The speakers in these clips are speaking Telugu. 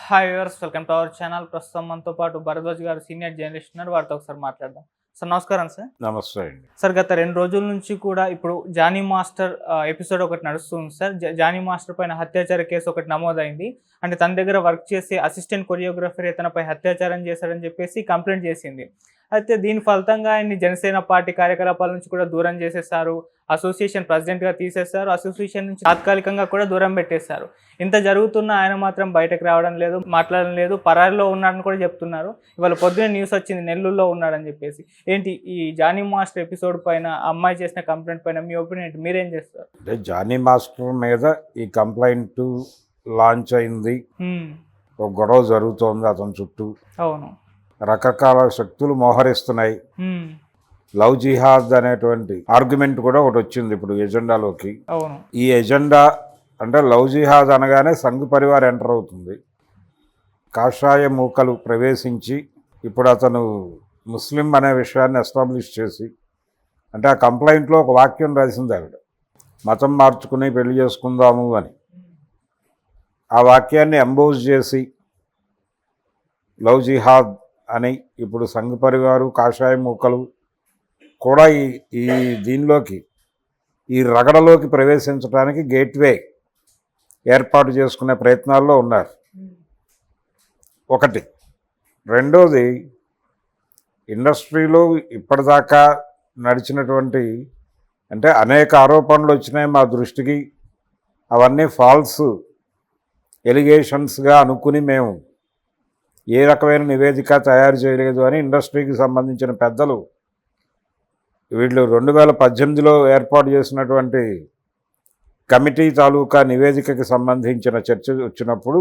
Hi viewers, welcome to our channel. ప్రస్తుతం మనతో పాటు భరద్వాజ్ గారు సీనియర్ జర్నలిస్ట్ ఉన్నారు. వారితో ఒకసారి మాట్లాడదాం. సార్ నమస్కారం సార్. నమస్తే అండి. సార్ గత 2 రోజుల నుంచి కూడా ఇప్పుడు జానీ మాస్టర్ ఎపిసోడ్ ఒకటి నడుస్తుంది సార్. జానీ మాస్టర్ పైన హత్యాచార కేసు ఒకటి నమోదైంది. అంటే తన దగ్గర వర్క్ చేసే అసిస్టెంట్ కొరియోగ్రాఫర్ తనపై అత్యాచారం చేశాడని చెప్పేసి కంప్లైంట్ చేసింది. అయితే దీని ఫలితంగా ఆయన్ని జనసేన పార్టీ కార్యకలాపాల నుంచి కూడా దూరం చేసేసారు. అసోసియేషన్ ప్రెసిడెంట్గా తీసేశారు. అసోసియేషన్ నుంచి తాత్కాలికంగా కూడా దూరం పెట్టేశారు. ఇంత జరుగుతున్న ఆయన మాత్రం బయటకు రావడం లేదు, మాట్లాడడం లేదు, పరారిలో ఉన్నాడని కూడా చెప్తున్నారు. ఇవాళ పొద్దున్న న్యూస్ వచ్చింది నెల్లూరులో ఉన్నాడని చెప్పేసి. ఏంటి ఈ జానీ మాస్టర్ ఎపిసోడ్ పైన, అమ్మాయి చేసిన కంప్లైంట్ పైన మీ ఒపీనియన్ ఏంటి? మీరేం చేస్తారు? అంటే జానీ మాస్టర్ మీద ఈ కంప్లైంట్ లాంచ్ అయింది, ఒక గొడవ జరుగుతోంది అతని చుట్టూ. అవును, రకరకాల శక్తులు మోహరిస్తున్నాయి. లవ్ జిహాద్ అనేటువంటి ఆర్గ్యుమెంట్ కూడా ఒకటి వచ్చింది ఇప్పుడు ఎజెండాలోకి. అవును, ఈ ఎజెండా అంటే లవ్ జిహాద్ అనగానే సంఘ్ పరివార్ ఎంటర్ అవుతుంది. కాషాయ మూకలు ప్రవేశించి ఇప్పుడు అతను ముస్లిం అనే విషయాన్ని ఎస్టాబ్లిష్ చేసి, అంటే ఆ కంప్లైంట్లో ఒక వాక్యం రాసింది ఆవిడ, మతం మార్చుకుని పెళ్లి చేసుకుందాము అని. ఆ వాక్యాన్ని ఎంబోజ్ చేసి లవ్ జిహాద్ అని ఇప్పుడు సంఘ్ పరివారు, కాషాయ మూకలు కూడా ఈ దీనిలోకి, ఈ రగడలోకి ప్రవేశించడానికి గేట్వే ఏర్పాటు చేసుకునే ప్రయత్నాల్లో ఉన్నారు. ఒకటి. రెండోది, ఇండస్ట్రీలో ఇప్పటిదాకా నడిచినటువంటి, అంటే అనేక ఆరోపణలు వచ్చినాయి మా దృష్టికి, అవన్నీ ఫాల్స్ ఎలిగేషన్స్గా అనుకుని మేము ఏ రకమైన నివేదిక తయారు చేయలేదు అని ఇండస్ట్రీకి సంబంధించిన పెద్దలు వీళ్ళు 2018లో ఏర్పాటు చేసినటువంటి కమిటీ తాలూకా నివేదికకి సంబంధించిన చర్చ వచ్చినప్పుడు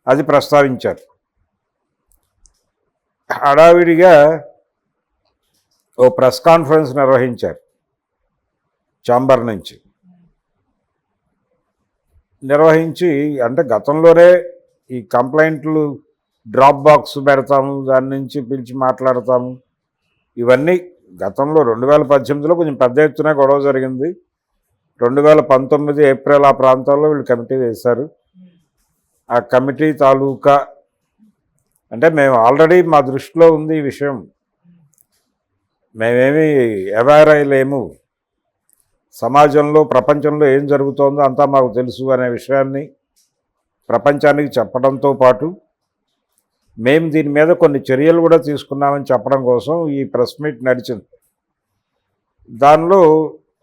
అది ప్రస్తావించారు. హడావిడిగా ఓ ప్రెస్ కాన్ఫరెన్స్ నిర్వహించారు ఛాంబర్ నుంచి. నిర్వహించి, అంటే గతంలోనే ఈ కంప్లైంట్లు డ్రాప్ బాక్స్ పెడతాము, దాని నుంచి పిలిచి మాట్లాడతాము, ఇవన్నీ గతంలో 2018లో కొంచెం పెద్ద ఎత్తున గొడవ జరిగింది. 2019 ఏప్రిల్ ఆ ప్రాంతాల్లో వీళ్ళు కమిటీ వేశారు. ఆ కమిటీ తాలూకా, అంటే మేము ఆల్రెడీ మా దృష్టిలో ఉంది ఈ విషయం, మేమేమీ అవేర్ అయ్యలేము, సమాజంలో ప్రపంచంలో ఏం జరుగుతోందో అంతా మాకు తెలుసు అనే విషయాన్ని ప్రపంచానికి చెప్పడంతో పాటు మేము దీని మీద కొన్ని చర్యలు కూడా తీసుకున్నామని చెప్పడం కోసం ఈ ప్రెస్ మీట్ నడిచింది. దానిలో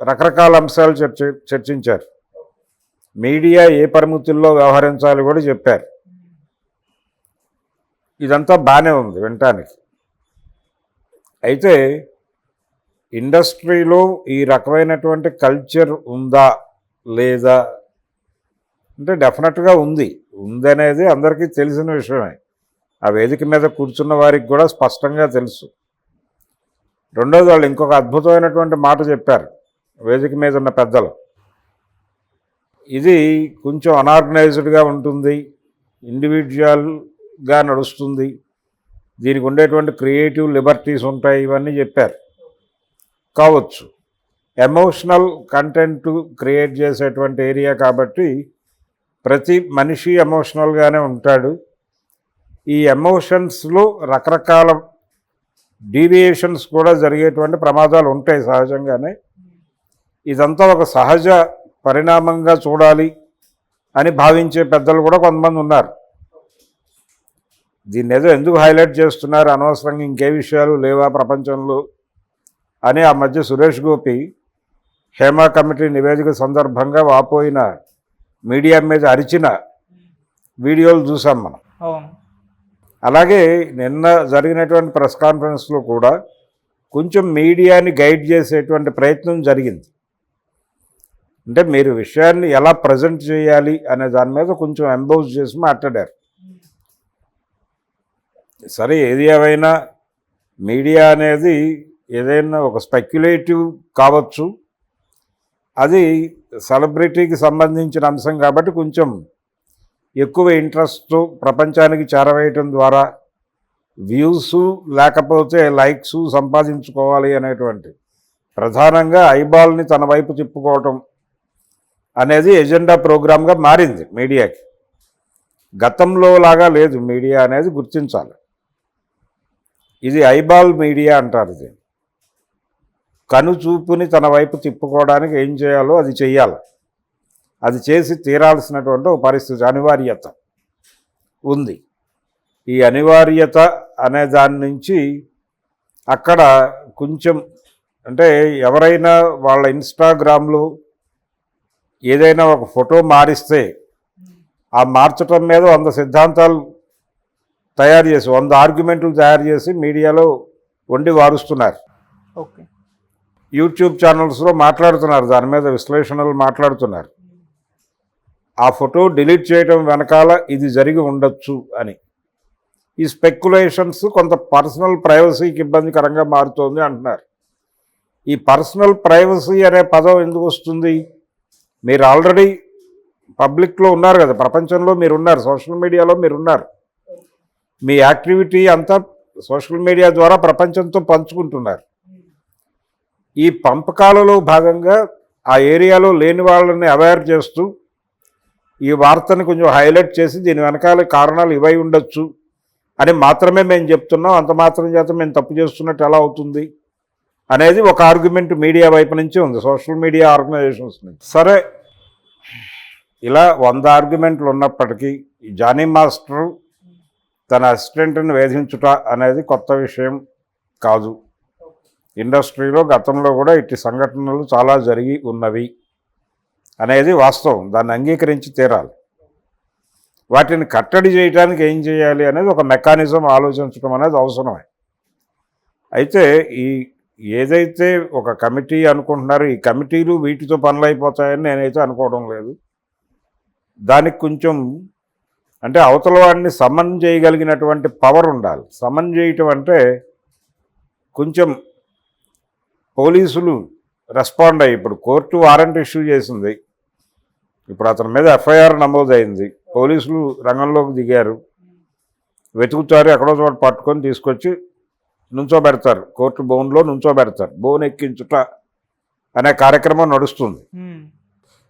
రకరకాల అంశాలు చర్చించారు. మీడియా ఏ పరిమితుల్లో వ్యవహరించాలి కూడా చెప్పారు. ఇదంతా బాగానే ఉంది వినటానికి. అయితే ఇండస్ట్రీలో ఈ రకమైనటువంటి కల్చర్ ఉందా లేదా అంటే డెఫినెట్గా ఉందనేది అందరికీ తెలిసిన విషయమే. ఆ వేదిక మీద కూర్చున్న వారికి కూడా స్పష్టంగా తెలుసు. రెండోది, వాళ్ళు ఇంకొక అద్భుతమైనటువంటి మాట చెప్పారు వేదిక మీద ఉన్న పెద్దలు. ఇది కొంచెం అనార్గనైజ్డ్గా ఉంటుంది, ఇండివిజువల్గా నడుస్తుంది, దీనికి ఉండేటువంటి క్రియేటివ్ లిబర్టీస్ ఉంటాయి, ఇవన్నీ చెప్పారు. కావచ్చు, ఎమోషనల్ కంటెంట్ క్రియేట్ చేసేటువంటి ఏరియా కాబట్టి ప్రతి మనిషి ఎమోషనల్గానే ఉంటాడు. ఈ ఎమోషన్స్లో రకరకాల డీవియేషన్స్ కూడా జరిగేటువంటి ప్రమాదాలు ఉంటాయి సహజంగానే. ఇదంతా ఒక సహజ పరిణామంగా చూడాలి అని భావించే పెద్దలు కూడా కొంతమంది ఉన్నారు. దీన్ని ఏదో ఎందుకు హైలైట్ చేస్తున్నారు, అనవసరంగా ఇంకే విషయాలు లేవా ప్రపంచంలో అని ఆ మధ్య సురేష్ గోపి హేమా కమిటీ నివేదిక సందర్భంగా వాపోయిన మీడియా మీద అరిచిన వీడియోలు చూసాం మనం. అలాగే నిన్న జరిగినటువంటి ప్రెస్ కాన్ఫరెన్స్లో కూడా కొంచెం మీడియాని గైడ్ చేసేటువంటి ప్రయత్నం జరిగింది. అంటే మీరు విషయాన్ని ఎలా ప్రజెంట్ చేయాలి అనే దాని మీద కొంచెం ఎంబోజ్ చేసి మాట్లాడారు. సరే, ఏది ఏమైనా మీడియా అనేది ఏదైనా ఒక స్పెక్యులేటివ్ కావచ్చు, అది సెలబ్రిటీకి సంబంధించిన అంశం కాబట్టి కొంచెం ఎక్కువ ఇంట్రెస్ట్తో ప్రపంచానికి చేరవేయటం ద్వారా వ్యూస్ లేకపోతే లైక్స్ సంపాదించుకోవాలి అనేటువంటి ప్రధానంగా ఐబాల్ని తన వైపు తిప్పుకోవటం అనేది ఎజెండా ప్రోగ్రామ్గా మారింది మీడియాకి. గతంలో లాగా లేదు మీడియా అనేది గుర్తించాలి. ఇది ఐబాల్ మీడియా అంటారు. ఇది కనుచూపుని తన వైపు తిప్పుకోవడానికి ఏం చేయాలో అది చెయ్యాలి. అది చేసి తీరాల్సినటువంటి ఒక పరిస్థితి, అనివార్యత ఉంది. ఈ అనివార్యత అనే దాని నుంచి అక్కడ కొంచెం అంటే ఎవరైనా వాళ్ళ ఇన్స్టాగ్రామ్లో ఏదైనా ఒక ఫోటో మారిస్తే ఆ మార్చటం మీద 100 సిద్ధాంతాలు తయారు చేసి 100 ఆర్గ్యుమెంట్లు తయారు చేసి మీడియాలో వండి వారుస్తున్నారు. ఓకే. యూట్యూబ్ ఛానల్స్లో మాట్లాడుతున్నారు, దాని మీద విశ్లేషణలు మాట్లాడుతున్నారు. ఆ ఫోటో డిలీట్ చేయడం వెనకాల ఇది జరిగి ఉండొచ్చు అని. ఈ స్పెక్యులేషన్స్ కొంత పర్సనల్ ప్రైవసీకి ఇబ్బందికరంగా మారుతోంది అంటున్నారు. ఈ పర్సనల్ ప్రైవసీ అనే పదం ఎందుకు వస్తుంది? మీరు ఆల్రెడీ పబ్లిక్లో ఉన్నారు కదా, ప్రపంచంలో మీరున్నారు, సోషల్ మీడియాలో మీరున్నారు. మీ యాక్టివిటీ అంతా సోషల్ మీడియా ద్వారా ప్రపంచంతో పంచుకుంటున్నారు. ఈ పంపకాలలో భాగంగా ఆ ఏరియాలో లేని వాళ్ళని అవేర్ చేస్తూ ఈ వార్తని కొంచెం హైలైట్ చేసి దీని వెనకాల కారణాలు ఇవై ఉండొచ్చు అని మాత్రమే మేము చెప్తున్నాం, అంత మాత్రం చేత మేము తప్పు చేస్తున్నట్టు ఎలా అవుతుంది అనేది ఒక ఆర్గ్యుమెంట్ మీడియా వైపు నుంచి ఉంది, సోషల్ మీడియా ఆర్గనైజేషన్స్ నుంచి. సరే, ఇలా 100 ఆర్గ్యుమెంట్లు ఉన్నప్పటికీ జానీ మాస్టర్ తన అసిస్టెంట్ని వేధించుట అనేది కొత్త విషయం కాదు. ఇండస్ట్రీలో గతంలో కూడా ఇట్టి సంఘటనలు చాలా జరిగి ఉన్నవి అనేది వాస్తవం. దాన్ని అంగీకరించి తీరాలి. వాటిని కట్టడి చేయడానికి ఏం చేయాలి అనేది ఒక మెకానిజం ఆలోచించడం అనేది అవసరమే. అయితే ఏదైతే ఒక కమిటీ అనుకుంటున్నారో ఈ కమిటీలు వీటితో పనులు అయిపోతాయని నేనైతే అనుకోవడం లేదు. దానికి కొంచెం అంటే అవతల వాడిని సమన్ చేయగలిగినటువంటి పవర్ ఉండాలి. సమన్ చేయటం అంటే కొంచెం పోలీసులు రెస్పాండ్ అయ్యి, ఇప్పుడు కోర్టు వారెంట్ ఇష్యూ చేసింది, ఇప్పుడు అతని మీద ఎఫ్ఐఆర్ నమోదైంది, పోలీసులు రంగంలోకి దిగారు, వెతుకుతారు, ఎక్కడో చోట పట్టుకొని తీసుకొచ్చి నుంచోబెడతారు, కోర్టు బోన్లో నుంచోబెడతారు. బోన్ ఎక్కించుట అనే కార్యక్రమం నడుస్తుంది.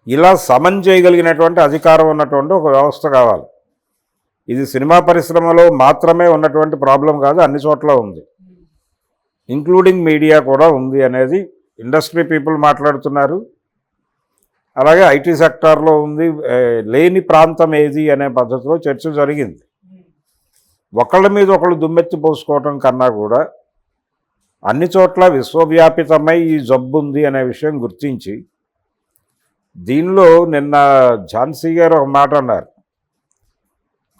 ఇలా సమన్ చేయగలిగినటువంటి అధికారం ఉన్నటువంటి ఒక వ్యవస్థ కావాలి. ఇది సినిమా పరిశ్రమలో మాత్రమే ఉన్నటువంటి ప్రాబ్లం కాదు, అన్ని చోట్ల ఉంది, ఇంక్లూడింగ్ మీడియా కూడా ఉంది అనేది ఇండస్ట్రీ పీపుల్ మాట్లాడుతున్నారు. అలాగే ఐటీ సెక్టార్లో ఉంది. లేని ప్రాంతం ఏది అనే పద్ధతిలో చర్చ జరిగింది. ఒకళ్ళ మీద ఒకళ్ళు దుమ్మెత్తి పోసుకోవటం కన్నా కూడా అన్ని చోట్ల విశ్వవ్యాపితమై ఈ జబ్బు ఉంది అనే విషయం గుర్తించి, దీనిలో నిన్న ఝాన్సీ గారు ఒక మాట అన్నారు,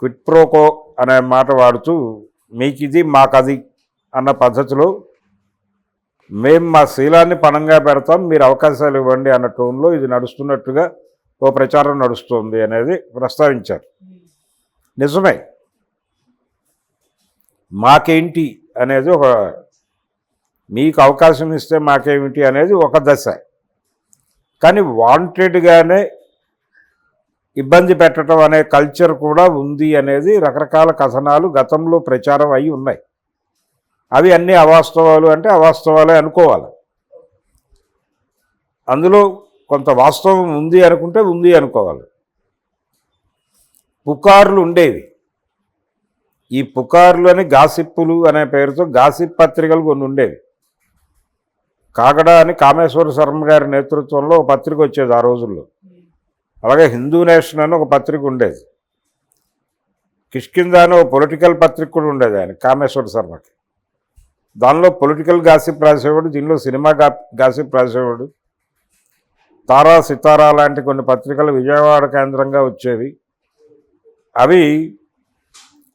క్విట్ ప్రోకో అనే మాట వాడుతూ మీకు ఇది మాకది అన్న పద్ధతిలో మేము మా శీలాన్ని పణంగా పెడతాం, మీరు అవకాశాలు ఇవ్వండి అన్న టోన్లో ఇది నడుస్తున్నట్టుగా ఓ ప్రచారం నడుస్తుంది అనేది ప్రస్తావించారు. నిజమే, మాకేంటి అనేది ఒక, మీకు అవకాశం ఇస్తే మాకేమిటి అనేది ఒక దశ. కానీ వాంటెడ్గానే ఇబ్బంది పెట్టడం అనే కల్చర్ కూడా ఉంది అనేది రకరకాల కథనాలు గతంలో ప్రచారం అయి ఉన్నాయి. అవి అన్నీ అవాస్తవాలు అంటే అవాస్తవాలే అనుకోవాలి. అందులో కొంత వాస్తవం ఉంది అనుకుంటే ఉంది అనుకోవాలి. పుకార్లు ఉండేవి. ఈ పుకార్లు అని గాసిప్పులు అనే పేరుతో గాసిప్ పత్రికలు కొన్ని ఉండేవి. కాగడ అని కామేశ్వర శర్మ గారి నేతృత్వంలో ఒక పత్రిక వచ్చేది ఆ రోజుల్లో. అలాగే హిందూ నేషన్ అని ఒక పత్రిక ఉండేది. కిష్కింద అని ఒక పొలిటికల్ పత్రిక కూడా ఉండేది ఆయన కామేశ్వర శర్మకి. దానిలో పొలిటికల్ గాసిప్ రాసేవాడు, దీనిలో సినిమా గాసిప్ రాసేవాడు. తారా సితారా లాంటి కొన్ని పత్రికలు విజయవాడ కేంద్రంగా వచ్చేవి. అవి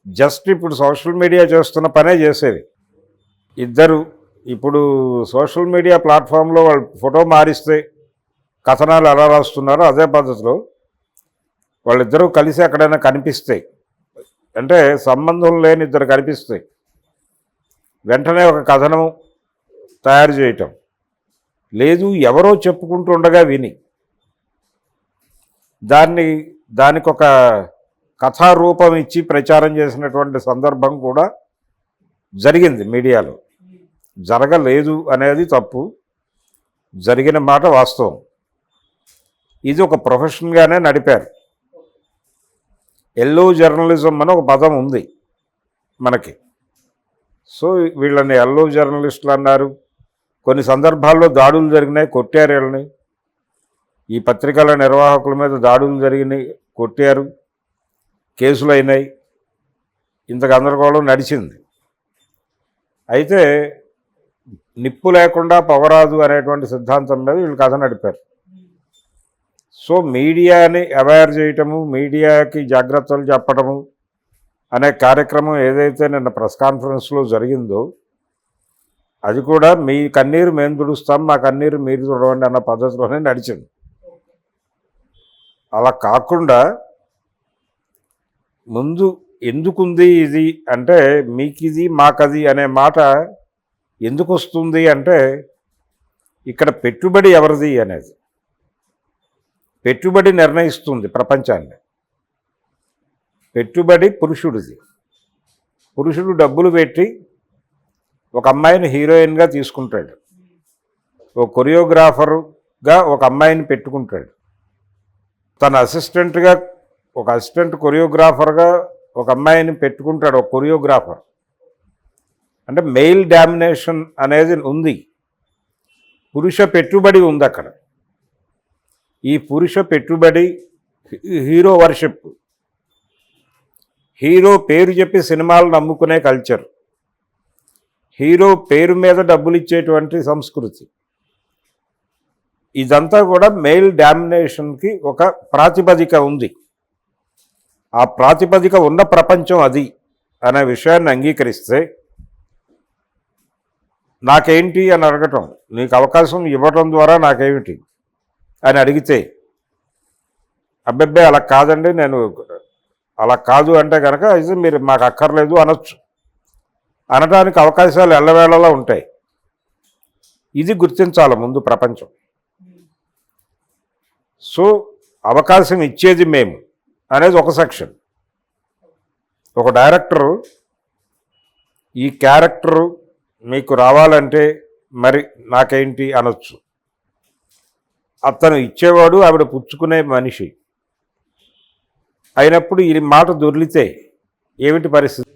జస్ట్ ఇప్పుడు సోషల్ మీడియా చేస్తున్న పనే చేసేవి. ఇద్దరు ఇప్పుడు సోషల్ మీడియా ప్లాట్ఫామ్లో వాళ్ళు ఫోటో మారిస్తే కథనాలు ఎలా రాస్తున్నారో అదే పద్ధతిలో వాళ్ళిద్దరూ కలిసి ఎక్కడైనా కనిపిస్తాయి, అంటే సంబంధం లేని ఇద్దరు కనిపిస్తాయి, వెంటనే ఒక కథనం తయారు చేయటం లేదు, ఎవరో చెప్పుకుంటూ ఉండగా విని దానికి ఒక కథారూపం ఇచ్చి ప్రచారం చేసినటువంటి సందర్భం కూడా జరిగింది మీడియాలో. జరగలేదు అనేది తప్పు, జరిగిన మాట వాస్తవం. ఇది ఒక ప్రొఫెషన్గానే నడిపారు. ఎల్లో జర్నలిజం అని ఒక పదం ఉంది మనకి. సో వీళ్ళని ఎల్లో జర్నలిస్టులు అన్నారు. కొన్ని సందర్భాల్లో దాడులు జరిగినాయి, కొట్టారు వీళ్ళని. ఈ పత్రికల నిర్వాహకుల మీద దాడులు జరిగినాయి, కొట్టారు, కేసులు అయినాయి, ఇంత గందరగోళం నడిచింది. అయితే నిప్పు లేకుండా పొగరాదు అనేటువంటి సిద్ధాంతం మీద వీళ్ళు కథ నడిపారు. సో మీడియాని అవేర్ చేయటము, మీడియాకి జాగ్రత్తలు చెప్పడము అనే కార్యక్రమం ఏదైతే నిన్న ప్రెస్ కాన్ఫరెన్స్లో జరిగిందో అది కూడా మీ కన్నీరు మేము తుడుస్తాం, మా కన్నీరు మీరు తుడవండి అన్న పద్ధతిలోనే నడిచింది. అలా కాకుండా ముందు ఎందుకుంది ఇది అంటే, మీకిది మాకది అనే మాట ఎందుకు వస్తుంది అంటే, ఇక్కడ పెట్టుబడి ఎవరిది అనేది. పెట్టుబడి నిర్ణయిస్తుంది ప్రపంచాన్ని. పెట్టుబడి పురుషుడిది. పురుషుడు డబ్బులు పెట్టి ఒక అమ్మాయిని హీరోయిన్గా తీసుకుంటాడు, ఒక కొరియోగ్రాఫర్గా ఒక అమ్మాయిని పెట్టుకుంటాడు, తన అసిస్టెంట్గా ఒక అసిస్టెంట్ కొరియోగ్రాఫర్గా ఒక అమ్మాయిని పెట్టుకుంటాడు, ఒక కొరియోగ్రాఫర్. అంటే మెయిల్ డామినేషన్ అనేది ఉంది, పురుష పెట్టుబడి ఉంది అక్కడ. ఈ పురుష పెట్టుబడి హీరో వర్షిప్, హీరో పేరు చెప్పి సినిమాలు నమ్ముకునే కల్చర్, హీరో పేరు మీద డబ్బులు ఇచ్చేటువంటి సంస్కృతి, ఇదంతా కూడా మెయిల్ డామినేషన్కి ఒక ప్రాతిపదిక ఉంది. ఆ ప్రాతిపదిక ఉన్న ప్రపంచం అది అనే విషయాన్ని అంగీకరిస్తే, నాకేంటి అని అడగటం, నీకు అవకాశం ఇవ్వటం ద్వారా నాకేమిటి అని అడిగితే, అబ్బెబ్బే అలా కాదండి, నేను అలా కాదు అంటే కనుక అయితే మీరు మాకు అక్కర్లేదు అనొచ్చు. అనడానికి అవకాశాలు ఎల్లవేళలా ఉంటాయి. ఇది గుర్తించాలి ముందు ప్రపంచం. సో అవకాశం ఇచ్చేది మేము అనేది ఒక సెక్షన్. ఒక డైరెక్టరు ఈ క్యారెక్టరు మీకు రావాలంటే మరి నాకేంటి అనొచ్చు. అతను ఇచ్చేవాడు, ఆవిడ పుచ్చుకునే మనిషి అయినప్పుడు ఈ మాట దొర్లితే ఏమిటి పరిస్థితి?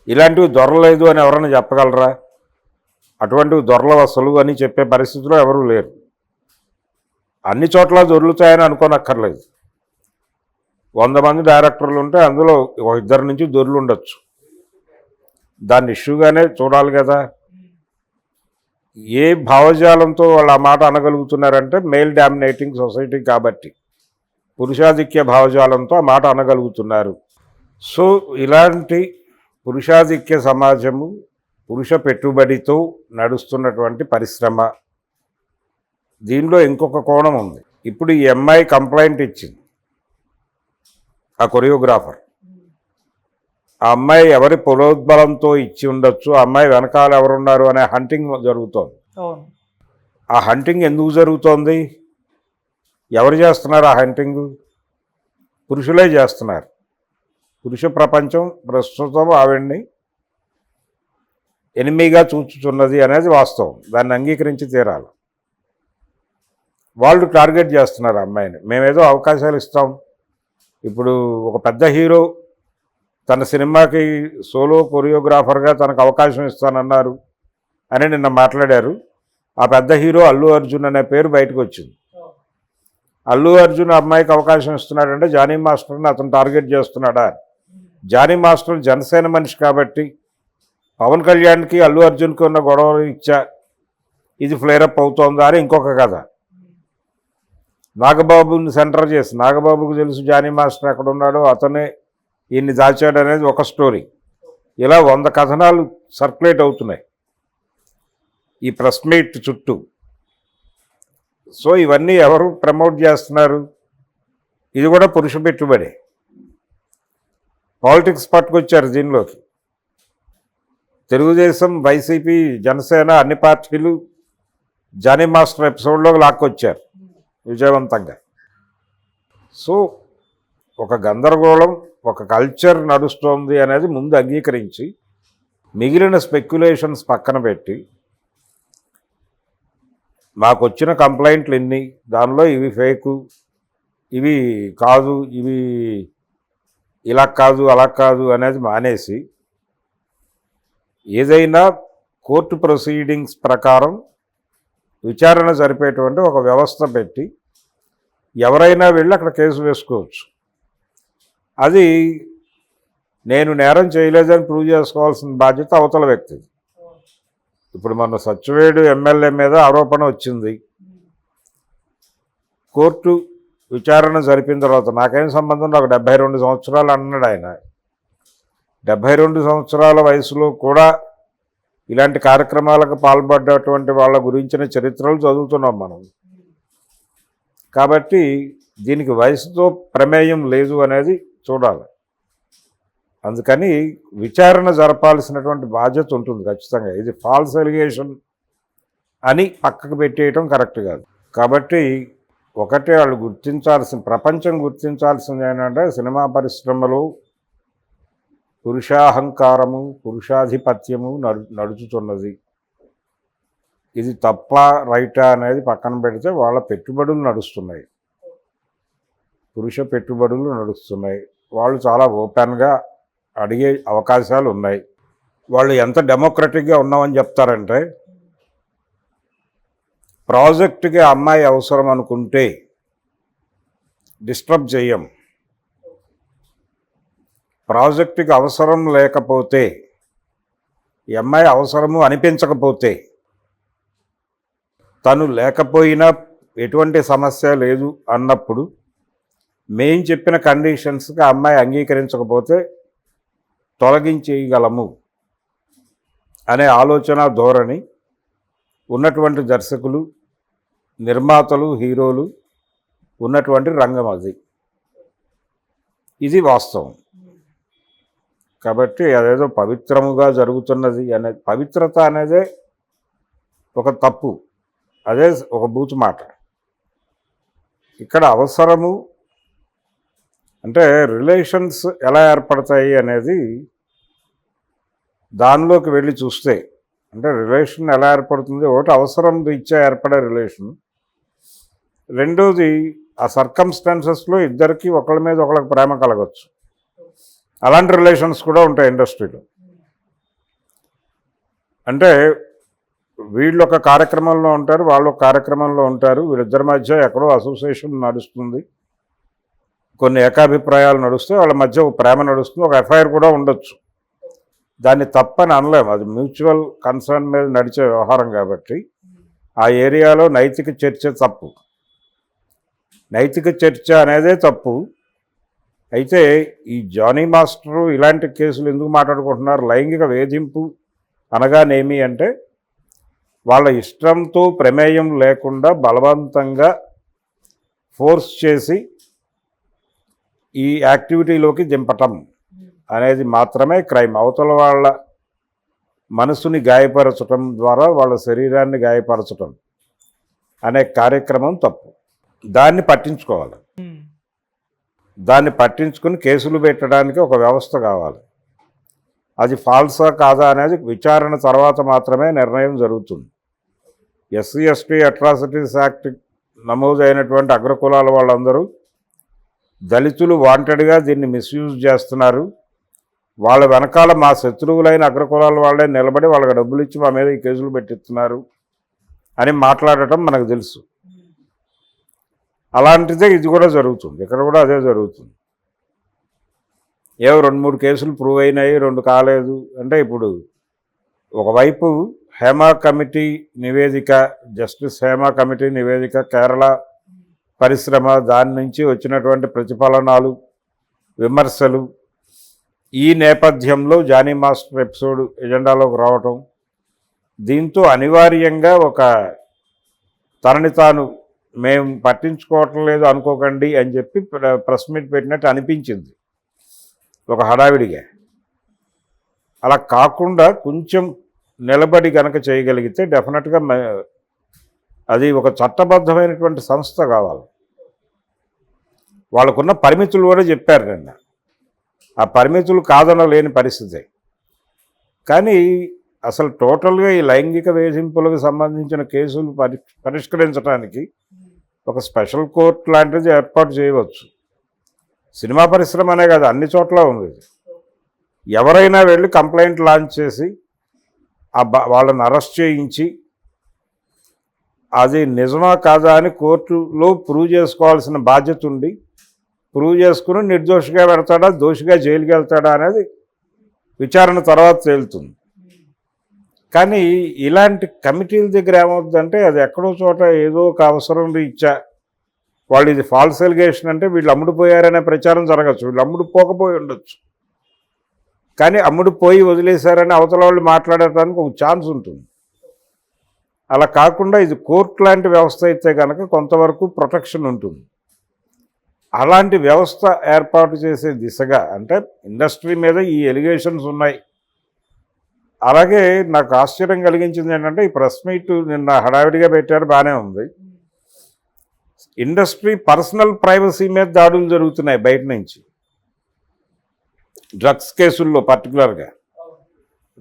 ఇలాంటివి దొరలేదు అని ఎవరైనా చెప్పగలరా? అటువంటివి దొరలవు అసలు అని చెప్పే పరిస్థితిలో ఎవరూ లేరు. అన్ని చోట్ల దొరుకుతాయని అనుకోనక్కర్లేదు. 100 మంది డైరెక్టర్లు ఉంటే అందులో 2 నుంచి దొర్లు ఉండొచ్చు. దాన్ని ఇష్యూగానే చూడాలి కదా. ఏ భావజాలంతో వాళ్ళు ఆ మాట అనగలుగుతున్నారంటే మెయిల్ డామినేటింగ్ సొసైటీ కాబట్టి, పురుషాధిక్య భావజాలంతో ఆ మాట అనగలుగుతున్నారు. సో ఇలాంటి పురుషాధిక్య సమాజము, పురుష పెట్టుబడితో నడుస్తున్నటువంటి పరిశ్రమ. దీనిలో ఇంకొక కోణం ఉంది. ఇప్పుడు ఈ అమ్మాయి కంప్లైంట్ ఇచ్చింది, ఆ కొరియోగ్రాఫర్. ఆ అమ్మాయి ఎవరి పొలోద్బలంతో ఇచ్చి ఉండొచ్చు, ఆ అమ్మాయి వెనకాల ఎవరున్నారు అనే హంటింగ్ జరుగుతోంది. ఆ హంటింగ్ ఎందుకు జరుగుతోంది? ఎవరు చేస్తున్నారు ఆ హంటింగ్? పురుషులే చేస్తున్నారు. పురుష ప్రపంచం ప్రస్తుతం ఆవిడ్ని ఎనిమిగా చూచుచున్నది అనేది వాస్తవం. దాన్ని అంగీకరించి తీరాలి. వాళ్ళు టార్గెట్ చేస్తున్నారు అమ్మాయిని. మేమేదో అవకాశాలు ఇస్తాం. ఇప్పుడు ఒక పెద్ద హీరో తన సినిమాకి సోలో కొరియోగ్రాఫర్గా తనకు అవకాశం ఇస్తానన్నారు అని నిన్న మాట్లాడారు. ఆ పెద్ద హీరో అల్లు అర్జున్ అనే పేరు బయటకు వచ్చింది. అల్లు అర్జున్ అమ్మాయికి అవకాశం ఇస్తున్నాడంటే జానీ మాస్టర్ని అతను టార్గెట్ చేస్తున్నాడా? జానీ మాస్టర్ జనసేన మనిషి కాబట్టి పవన్ కళ్యాణ్కి అల్లు అర్జున్కి ఉన్న గొడవ ఇచ్చా ఇది ఫ్లేరప్ అవుతోందా అని ఇంకొక కథ. నాగబాబుని సెంటర్ చేసి, నాగబాబుకు తెలుసు జానీ మాస్టర్ ఎక్కడ ఉన్నాడో, అతనే ఈయన్ని దాచాడు అనేది ఒక స్టోరీ. ఇలా 100 కథనాలు సర్క్యులేట్ అవుతున్నాయి ఈ ప్రెస్ మీట్ చుట్టూ. సో ఇవన్నీ ఎవరు ప్రమోట్ చేస్తున్నారు? ఇది కూడా పురుష పెట్టుబడి. పాలిటిక్స్ పట్టుకొచ్చారు దీనిలోకి. తెలుగుదేశం, వైసీపీ, జనసేన అన్ని పార్టీలు జానీ మాస్టర్ ఎపిసోడ్లోకి లాక్కొచ్చారు విజయవంతంగా. సో ఒక గందరగోళం, ఒక కల్చర్ నడుస్తోంది అనేది ముందు అంగీకరించి, మిగిలిన స్పెక్యులేషన్స్ పక్కన పెట్టి, మాకు వచ్చిన కంప్లైంట్లు ఇన్ని, దానిలో ఇవి ఫేకు, ఇవి కాదు, ఇవి ఇలా కాదు అలా కాదు అనేది మానేసి ఏదైనా కోర్టు ప్రొసీడింగ్స్ ప్రకారం విచారణ జరిపేటువంటి ఒక వ్యవస్థ పెట్టి ఎవరైనా వెళ్ళి అక్కడ కేసు వేసుకోవచ్చు. అది నేను నేరం చేయలేదని ప్రూవ్ చేసుకోవాల్సిన బాధ్యత అవతల వ్యక్తిది. ఇప్పుడు మన సత్యవేడు ఎమ్మెల్యే మీద ఆరోపణ వచ్చింది, కోర్టు విచారణ జరిపిన తర్వాత నాకేం సంబంధం, నాకు 72 సంవత్సరాలు అన్నాడు ఆయన. 72 సంవత్సరాల వయసులో కూడా ఇలాంటి కార్యక్రమాలకు పాల్పడ్డటువంటి వాళ్ళ గురించిన చరిత్రలు చదువుతున్నాం మనం. కాబట్టి దీనికి వయసుతో ప్రమేయం లేదు అనేది చూడాలి. అందుకని విచారణ జరపాల్సినటువంటి బాధ్యత ఉంటుంది ఖచ్చితంగా. ఇది ఫాల్స్ ఎలిగేషన్ అని పక్కకు పెట్టేయటం కరెక్ట్ కాదు. కాబట్టి ఒకటే వాళ్ళు ప్రపంచం గుర్తించాల్సింది ఏంటంటే సినిమా పరిశ్రమలో పురుషాహంకారము, పురుషాధిపత్యము నడుచుతున్నది. ఇది తప్ప రైటా అనేది పక్కన పెడితే వాళ్ళ పెట్టుబడులు నడుస్తున్నాయి, పురుష పెట్టుబడులు నడుస్తున్నాయి. వాళ్ళు చాలా ఓపెన్గా అడిగే అవకాశాలు ఉన్నాయి. వాళ్ళు ఎంత డెమోక్రటిక్గా ఉన్నామని చెప్తారంటే, ప్రాజెక్టుకి అమ్మాయి అవసరం అనుకుంటే డిస్టర్బ్ చేయం, ప్రాజెక్టుకి అవసరం లేకపోతే ఈ అమ్మాయి అవసరము అనిపించకపోతే తను లేకపోయినా ఎటువంటి సమస్య లేదు అన్నప్పుడు మేం చెప్పిన కండిషన్స్కి ఆ అమ్మాయి అంగీకరించకపోతే తొలగించేయగలము అనే ఆలోచన ధోరణి ఉన్నటువంటి దర్శకులు, నిర్మాతలు, హీరోలు ఉన్నటువంటి రంగం అది. ఇది వాస్తవం. కాబట్టి అదేదో పవిత్రముగా జరుగుతున్నది అనే పవిత్రత అనేదే ఒక తప్పు, అదే ఒక బూతు మాట. ఇక్కడ అవసరము అంటే రిలేషన్స్ ఎలా ఏర్పడతాయి అనేది దానిలోకి వెళ్ళి చూస్తే, అంటే రిలేషన్ ఎలా ఏర్పడుతుంది, ఒకటి అవసరం రీత్యా ఏర్పడే రిలేషన్, రెండోది ఆ సర్కమ్స్టాన్సెస్లో ఇద్దరికి ఒకళ్ళ మీద ఒకళ్ళకి ప్రేమ కలగచ్చు. అలాంటి రిలేషన్స్ కూడా ఉంటాయి ఇండస్ట్రీలో. అంటే వీళ్ళు ఒక కార్యక్రమంలో ఉంటారు, వాళ్ళు ఒక కార్యక్రమంలో ఉంటారు, వీళ్ళిద్దరి మధ్య ఎక్కడో అసోసియేషన్ నడుస్తుంది, కొన్ని ఏకాభిప్రాయాలు నడుస్తే వాళ్ళ మధ్య ఒక ప్రేమ నడుస్తుంది, ఒక ఎఫ్ఐఆర్ కూడా ఉండొచ్చు. దాన్ని తప్పని అనలేము, అది మ్యూచువల్ కన్సర్న్ మీద నడిచే వ్యవహారం. కాబట్టి ఆ ఏరియాలో నైతిక చర్చ తప్పు, నైతిక చర్చ అనేదే తప్పు. అయితే ఈ జానీ మాస్టరు ఇలాంటి కేసులు ఎందుకు మాట్లాడుకుంటున్నారు? లైంగిక వేధింపు అనగానేమి అంటే వాళ్ళ ఇష్టంతో ప్రమేయం లేకుండా బలవంతంగా ఫోర్స్ చేసి ఈ యాక్టివిటీలోకి దింపటం అనేది మాత్రమే క్రైమ్. అవతల వాళ్ళ మనసుని గాయపరచటం ద్వారా వాళ్ళ శరీరాన్ని గాయపరచటం అనే కార్యక్రమం తప్పు. దాన్ని పట్టించుకోవాలి, దాన్ని పట్టించుకుని కేసులు పెట్టడానికి ఒక వ్యవస్థ కావాలి. అది ఫాల్సా కాదా అనేది విచారణ తర్వాత మాత్రమే నిర్ణయం జరుగుతుంది. ఎస్సీ ఎస్టీ అట్రాసిటీస్ యాక్ట్ నమోదైనటువంటి అగ్రకులాల వాళ్ళందరూ దళితులు వాంటెడ్గా దీన్ని మిస్యూజ్ చేస్తున్నారు, వాళ్ళ వెనకాల మా శత్రువులైన అగ్రకులాల వాళ్ళే నిలబడి వాళ్ళకి డబ్బులు ఇచ్చి మా మీద ఈ కేసులు పెట్టిస్తున్నారు అని మాట్లాడటం మనకు తెలుసు. అలాంటిదే ఇది కూడా జరుగుతుంది, ఇక్కడ కూడా అదే జరుగుతుంది. ఏవో 2-3 కేసులు ప్రూవ్ అయినాయి, 2 కాలేదు అంటే ఇప్పుడు ఒకవైపు హేమా కమిటీ నివేదిక, జస్టిస్ హేమా కమిటీ నివేదిక, కేరళ పరిశ్రమ, దాని నుంచి వచ్చినటువంటి ప్రతిఫలనాలు, విమర్శలు, ఈ నేపథ్యంలో జానీ మాస్టర్ ఎపిసోడ్ ఎజెండాలోకి రావటం, దీంతో అనివార్యంగా ఒక తనని తాను మేము పట్టించుకోవటం లేదు అనుకోకండి అని చెప్పి ప్రెస్ మీట్ పెట్టినట్టు అనిపించింది ఒక హడావిడిగా. అలా కాకుండా కొంచెం నిలబడి కనుక చేయగలిగితే డెఫినెట్గా అది ఒక చట్టబద్ధమైనటువంటి సంస్థ కావాలి. వాళ్ళకున్న పరిమితులు కూడా చెప్పారు నిన్న, ఆ పరిమితులు కాదనలేని పరిస్థితి. కానీ అసలు టోటల్గా ఈ లైంగిక వేధింపులకు సంబంధించిన కేసులు పరిష్కరించడానికి ఒక స్పెషల్ కోర్ట్ లాంటిది ఏర్పాటు చేయవచ్చు. సినిమా పరిశ్రమ అనే కాదు, అన్ని చోట్ల ఉంది. ఎవరైనా వెళ్ళి కంప్లైంట్ లాంచ్ చేసి వాళ్ళని అరెస్ట్ చేయించి అది నిజమా కాదా అని కోర్టులో ప్రూవ్ చేసుకోవాల్సిన బాధ్యత ఉండి ప్రూవ్ చేసుకుని నిర్దోషిగా పెడతాడా, దోషిగా జైలుకి వెళ్తాడా అనేది విచారణ తర్వాత తేలుతుంది. కానీ ఇలాంటి కమిటీల దగ్గర ఏమవుతుందంటే అది ఎక్కడో చోట ఏదో ఒక అవసరం రీత్యా వాళ్ళు ఇది ఫాల్స్ ఎలిగేషన్ అంటే వీళ్ళు అమ్ముడుపోయారనే ప్రచారం జరగచ్చు, వీళ్ళు అమ్ముడుపోకపోయి ఉండొచ్చు. కానీ అమ్ముడుపోయి వదిలేశారని అవతల వాళ్ళు మాట్లాడటానికి ఒక ఛాన్స్ ఉంటుంది. అలా కాకుండా ఇది కోర్టు లాంటి వ్యవస్థ అయితే కనుక కొంతవరకు ప్రొటెక్షన్ ఉంటుంది. అలాంటి వ్యవస్థ ఏర్పాటు చేసే దిశగా అంటే ఇండస్ట్రీ మీద ఈ ఎలిగేషన్స్ ఉన్నాయి. అలాగే నాకు ఆశ్చర్యం కలిగించింది ఏంటంటే ఈ ప్రెస్ మీట్ నిన్న హడావిడిగా పెట్టారు, బాగానే ఉంది. ఇండస్ట్రీ పర్సనల్ ప్రైవసీ మీద దాడులు జరుగుతున్నాయి బయట నుంచి. డ్రగ్స్ కేసుల్లో పర్టికులర్గా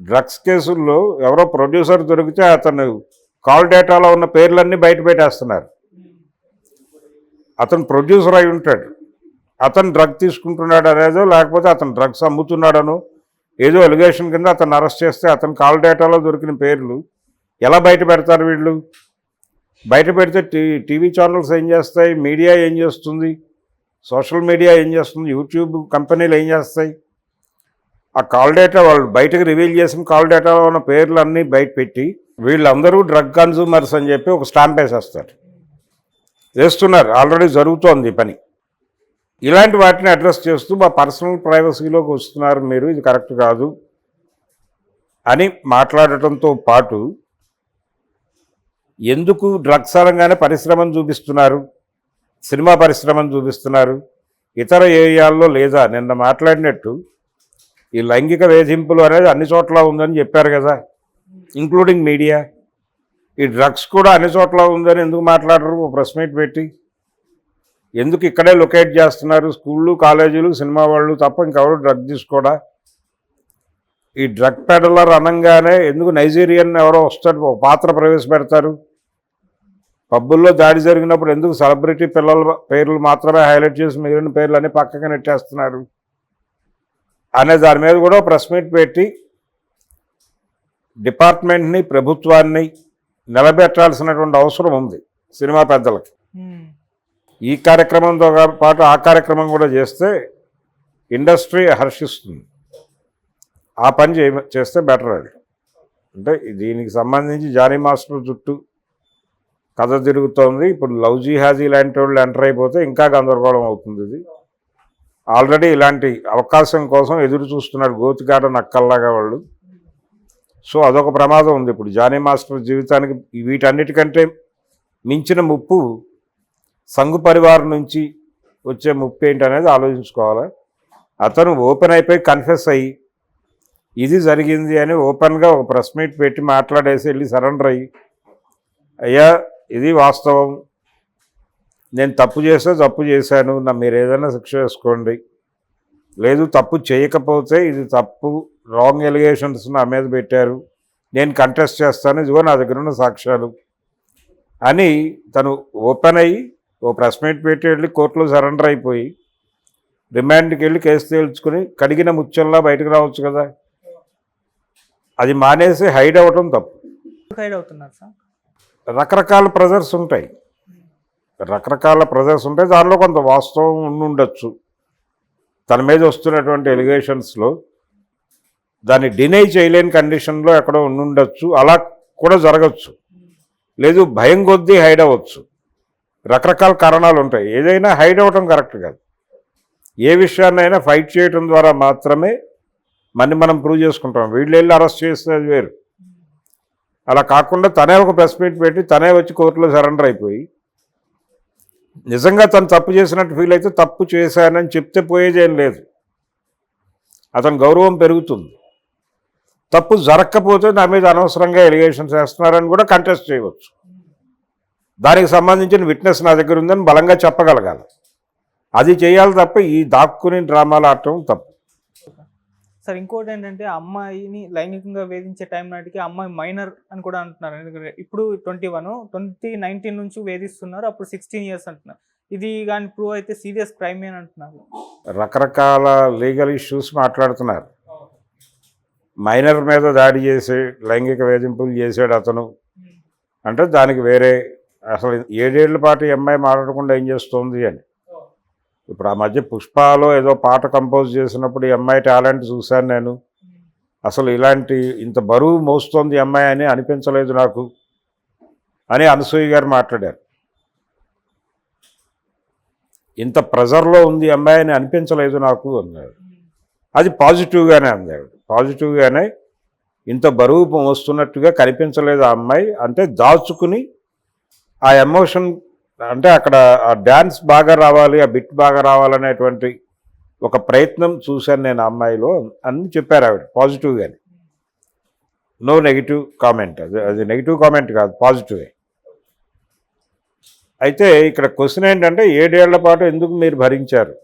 డ్రగ్స్ కేసుల్లో ఎవరో ప్రొడ్యూసర్ దొరికితే అతను కాల్ డేటాలో ఉన్న పేర్లన్నీ బయట పెట్టేస్తున్నారు. అతను ప్రొడ్యూసర్ అయి ఉంటాడు, అతను డ్రగ్ తీసుకుంటున్నాడు అనేదో లేకపోతే అతను డ్రగ్స్ అమ్ముతున్నాడనో ఏదో ఎలిగేషన్ కింద అతను అరెస్ట్ చేస్తే అతను కాల్ డేటాలో దొరికిన పేర్లు ఎలా బయట పెడతారు వీళ్ళు? బయట పెడితే టీవీ ఛానల్స్ ఏం చేస్తాయి, మీడియా ఏం చేస్తుంది, సోషల్ మీడియా ఏం చేస్తుంది, యూట్యూబ్ కంపెనీలు ఏం చేస్తాయి? ఆ కాల్ డేటా వాళ్ళు బయటకు రివీల్ చేసిన కాల్ డేటాలో ఉన్న పేర్లు అన్నీ బయట పెట్టి వీళ్ళందరూ డ్రగ్ కన్జ్యూమర్స్ అని చెప్పి ఒక స్టాంప్ వేసేస్తారు. వేస్తున్నారు, ఆల్రెడీ జరుగుతోంది పని. ఇలాంటి వాటిని అడ్రస్ చేస్తూ మా పర్సనల్ ప్రైవసీలోకి వస్తున్నారు మీరు, ఇది కరెక్ట్ కాదు అని మాట్లాడటంతో పాటు ఎందుకు డ్రగ్స్ అనగానే పరిశ్రమను చూపిస్తున్నారు, సినిమా పరిశ్రమను చూపిస్తున్నారు, ఇతర ఏరియాల్లో లేదా? నిన్న మాట్లాడినట్టు ఈ లైంగిక వేధింపులు అనేది అన్ని చోట్ల ఉందని చెప్పారు కదా, ఇంక్లూడింగ్ మీడియా. ఈ డ్రగ్స్ కూడా అన్ని చోట్ల ఉందని ఎందుకు మాట్లాడరు? ప్రెస్ మీట్ పెట్టి ఎందుకు ఇక్కడే లొకేట్ చేస్తున్నారు? స్కూళ్ళు, కాలేజీలు, సినిమా వాళ్ళు తప్ప ఇంకెవరు డ్రగ్ తీసుకోడా? ఈ డ్రగ్ పెడలర్ అనగానే ఎందుకు నైజీరియన్ ఎవరో వస్తాడు ఒక పాత్ర ప్రవేశపెడతారు? పబ్బుల్లో దాడి జరిగినప్పుడు ఎందుకు సెలబ్రిటీ పిల్లల పేర్లు మాత్రమే హైలైట్ చేసి మిగిలిన పేర్లు అన్నీ పక్కగా నెట్టేస్తున్నారు అనే దాని మీద కూడా ప్రెస్ మీట్ పెట్టి డిపార్ట్మెంట్ని, ప్రభుత్వాన్ని నిలబెట్టాల్సినటువంటి అవసరం ఉంది సినిమా పెద్దలకి. ఈ కార్యక్రమంతో పాటు ఆ కార్యక్రమం కూడా చేస్తే ఇండస్ట్రీ హర్షిస్తుంది. ఆ పని చేస్తే బెటర్. అది అంటే దీనికి సంబంధించి జానీ మాస్టర్ చుట్టూ కథ తిరుగుతోంది. ఇప్పుడు లవ్ జిహాదీ లాంటి వాళ్ళు ఎంటర్ అయిపోతే ఇంకా గందరగోళం అవుతుంది. ఇది ఆల్రెడీ ఇలాంటి అవకాశం కోసం ఎదురు చూస్తున్నాడు గోతికాడ నక్కల్లాగా వాళ్ళు. సో అదొక ప్రమాదం ఉంది ఇప్పుడు జానీ మాస్టర్ జీవితానికి. వీటన్నిటికంటే మించిన ముప్పు సంఘ్ పరివార్ నుంచి వచ్చే ముప్పు ఏంటి అనేది ఆలోచించుకోవాలి. అతను ఓపెన్ అయిపోయి కన్ఫెస్ అయ్యి ఇది జరిగింది అని ఓపెన్గా ఒక ప్రెస్ మీట్ పెట్టి మాట్లాడేసి వెళ్ళి సరెండర్ అయ్యి, అయ్యా ఇది వాస్తవం, నేను తప్పు చేస్తే తప్పు చేశాను, మీరు ఏదైనా శిక్ష వేసుకోండి, లేదు తప్పు చేయకపోతే ఇది తప్పు, రాంగ్ ఎలిగేషన్స్ నా మీద పెట్టారు, నేను కంటెస్ట్ చేస్తాను, ఇదిగో నా దగ్గర ఉన్న సాక్ష్యాలు అని తను ఓపెన్ అయ్యి ఓ ప్రెస్ మీట్ పెట్టి వెళ్ళి కోర్టులో సరెండర్ అయిపోయి రిమాండ్కి వెళ్ళి కేసు తేల్చుకుని కడిగిన ముత్యంలా బయటకు రావచ్చు కదా. అది మానేసి హైడ్ అవ్వటం తప్పు. హైడ్ అవుతున్నారు సార్. రకరకాల ప్రెజర్స్ ఉంటాయి, దానిలో కొంత వాస్తవం ఉండుండొచ్చు. తన మీద వస్తున్నటువంటి ఎలిగేషన్స్లో దాన్ని డినై చేయలేని కండిషన్లో ఎక్కడో ఉండుండొచ్చు. అలా కూడా జరగచ్చు. లేదు భయం కొద్దీ హైడ్ అవ్వచ్చు. రకరకాల కారణాలు ఉంటాయి. ఏదైనా హైడ్ అవ్వటం కరెక్ట్ కాదు. ఏ విషయాన్నైనా ఫైట్ చేయడం ద్వారా మాత్రమే మనం ప్రూవ్ చేసుకుంటాం. వీళ్ళు వెళ్ళి అరెస్ట్ చేస్తే అది వేరు. అలా కాకుండా తనే ఒక ప్రెస్ మీట్ పెట్టి తనే వచ్చి కోర్టులో సరెండర్ అయిపోయి నిజంగా తను తప్పు చేసినట్టు ఫీల్ అయితే తప్పు చేశానని చెప్తే పోయేదేం లేదు, అతని గౌరవం పెరుగుతుంది. తప్పు జరగకపోతే నా మీద అనవసరంగా ఎలిగేషన్స్ వేస్తున్నారని కూడా కంటెస్ట్ చేయవచ్చు. దానికి సంబంధించిన విట్నెస్ నా దగ్గర ఉందని బలంగా చెప్పగలగాలి. అది చేయాలి తప్ప ఈ దాక్కుని డ్రామాలు ఆడటం తప్పు. సార్ ఇంకోటి ఏంటంటే అమ్మాయిని లైంగికంగా వేధించే టైం నాటికి అమ్మాయి మైనర్ అని కూడా అంటున్నారు. ఎందుకంటే ఇప్పుడు 2019 నుంచి వేధిస్తున్నారు, అప్పుడు 16 years అంటున్నారు. ఇది కానీ ప్రూవ్ అయితే సీరియస్ క్రైమ్ అని అంటున్నారు. రకరకాల లీగల్ ఇష్యూస్ మాట్లాడుతున్నారు. మైనర్ మీద దాడి చేసి లైంగిక వేధింపులు చేసాడు అతను అంటే దానికి వేరే అసలు 7 ఏళ్ల పాటు ఈ అమ్మాయి మాట్లాడకుండా ఏం చేస్తుంది అని. ఇప్పుడు ఆ మధ్య పుష్పలో ఏదో పాట కంపోజ్ చేసినప్పుడు ఈ అమ్మాయి టాలెంట్ చూశాను నేను. అసలు ఇలాంటి ఇంత బరువు మోస్తోంది ఈ అమ్మాయి అని అనిపించలేదు నాకు అని అనసూయ గారు మాట్లాడారు. ఇంత ప్రెజర్లో ఉంది ఈ అమ్మాయి అని అనిపించలేదు నాకు అన్నాడు. అది పాజిటివ్గానే అందాడు. పాజిటివ్గానే ఇంత బరువు మోస్తున్నట్టుగా కనిపించలేదు ఆ అమ్మాయి. అంటే దాచుకుని ఆ ఎమోషన్ అంటే అక్కడ ఆ డ్యాన్స్ బాగా రావాలి, ఆ బిట్ బాగా రావాలనేటువంటి ఒక ప్రయత్నం చూశాను నేను ఆ అమ్మాయిలో అని చెప్పారు ఆవిడ పాజిటివ్గానే. No negative comment. అది నెగిటివ్ కామెంట్ కాదు, పాజిటివే. అయితే ఇక్కడ క్వశ్చన్ ఏంటంటే 7 ఏళ్ల పాటు ఎందుకు మీరు భరించారు?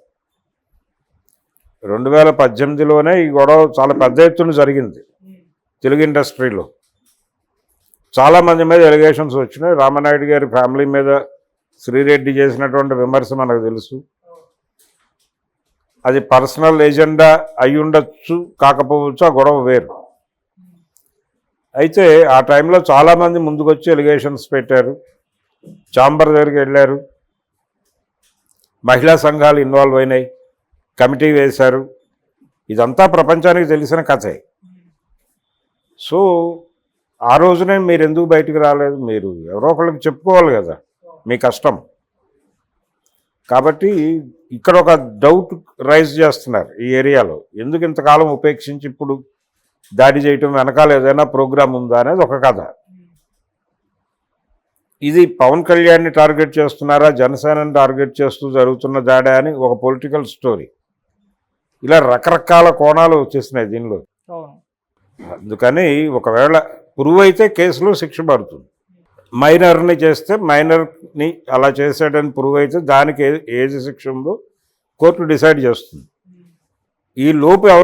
2018లోనే ఈ గొడవ చాలా పెద్ద ఎత్తున జరిగింది తెలుగు ఇండస్ట్రీలో. చాలామంది మీద ఎలిగేషన్స్ వచ్చినాయి. రామనాయుడు గారి ఫ్యామిలీ మీద శ్రీరెడ్డి చేసినటువంటి విమర్శ మనకు తెలుసు. అది పర్సనల్ ఎజెండా అయి ఉండొచ్చు, కాకపోవచ్చు, ఆ గొడవ వేరు. అయితే ఆ టైంలో చాలామంది ముందుకొచ్చి ఎలిగేషన్స్ పెట్టారు, ఛాంబర్ దగ్గరికి వెళ్ళారు, మహిళా సంఘాలు ఇన్వాల్వ్ అయినాయి, కమిటీ వేశారు. ఇదంతా ప్రపంచానికి తెలిసిన కథే. సో ఆ రోజునే మీరు ఎందుకు బయటికి రాలేదు? మీరు ఎవరో ఒకళ్ళకి చెప్పుకోవాలి కదా మీ కష్టం. కాబట్టి ఇక్కడ ఒక డౌట్ రైజ్ చేస్తున్నారు ఈ ఏరియాలో. ఎందుకు ఇంతకాలం ఉపేక్షించి ఇప్పుడు దాడి చేయటం వెనకాల ఏదైనా ప్రోగ్రామ్ ఉందా అనేది ఒక కథ. ఇది పవన్ కళ్యాణ్ని టార్గెట్ చేస్తున్నారా, జనసేనని టార్గెట్ చేస్తూ జరుగుతున్న దాడా అని ఒక పొలిటికల్ స్టోరీ. ఇలా రకరకాల కోణాలు వచ్చేసినాయి దీనిలో. అందుకని ఒకవేళ ప్రూవ్ అయితే కేసులో శిక్ష పడుతుంది. మైనర్ని చేస్తే మైనర్ని అలా చేశాడని ప్రూవ్ అయితే దానికి ఏజ్ శిక్ష ఉందో కోర్టు డిసైడ్ చేస్తుంది. ఈ లోపు ఎవరు